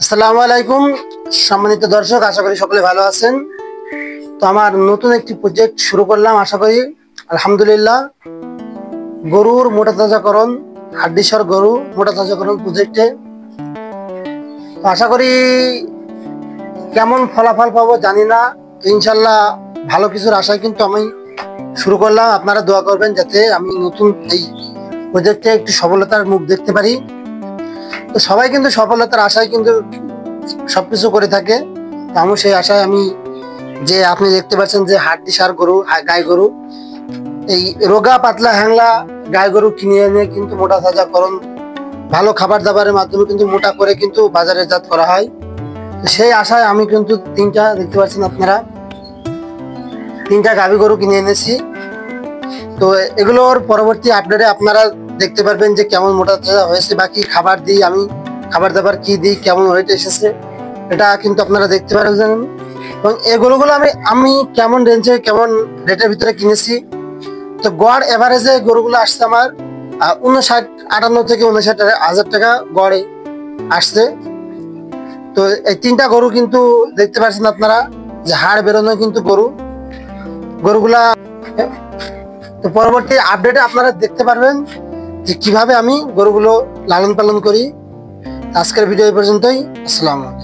আসসালামু আলাইকুম সম্মানিত দর্শক, আশা করি সকলে ভালো আছেন। তো আমার নতুন একটি প্রজেক্ট শুরু করলাম, আশা করি আলহামদুলিল্লাহ। গরুর মোটা তাজাকরণ, হাড্ডিসার গরু মোটা তাজাকরণ প্রজেক্টে আশা করি কেমন ফলাফল পাবো জানি না। ইনশাল্লাহ ভালো কিছুর আশায় কিন্তু আমি শুরু করলাম। আপনারা দোয়া করবেন যাতে আমি নতুন এই প্রজেক্টে একটু সফলতার মুখ দেখতে পারি। তো সবাই কিন্তু সফলতার আশায় কিন্তু সবকিছু করে থাকে। আমি সেই আশায় আমি যে আপনি দেখতে পাচ্ছেন যে হাড্ডিসার গরু, গাই গরু, এই রোগা পাতলা হ্যাংলা গাই গরু কিনে এনে কিন্তু মোটা তাজাকরণ ভালো খাবার দাবারের মাধ্যমে কিন্তু মোটা করে কিন্তু বাজারে জাত করা হয়। সেই আশায় আমি কিন্তু দেখতে পাচ্ছেন আপনারা তিনটা গাভী গরু কিনে এনেছি। তো এগুলোর পরবর্তী আপডেটে আপনারা দেখতে পারবেন যে কেমন মোটা তাজা হয়েছে বা কি খাবার দিই, আমি খাবার দাবার কি দিই, কেমন ওয়েট এসেছে, এটা কিন্তু আপনারা দেখতে পারবেন। এবং এই গরুগুলো আমি কেমন রেঞ্জে কেমন রেটের ভিতরে কিনেছি। তো গড় এভারেজে গরুগুলো আসছে আমার 58 থেকে 59,000 টাকা গড়ে আসছে। তো এই তিনটা গরু কিন্তু দেখতে পাচ্ছেন আপনারা যে হাড় বেরোনো কিন্তু গরুগুলা। তো পরবর্তী আপডেটে আপনারা দেখতে পারবেন যে কিভাবে আমি গরুগুলো লালন পালন করি। আজকের ভিডিও এই পর্যন্তই। আসসালামু আলাইকুম।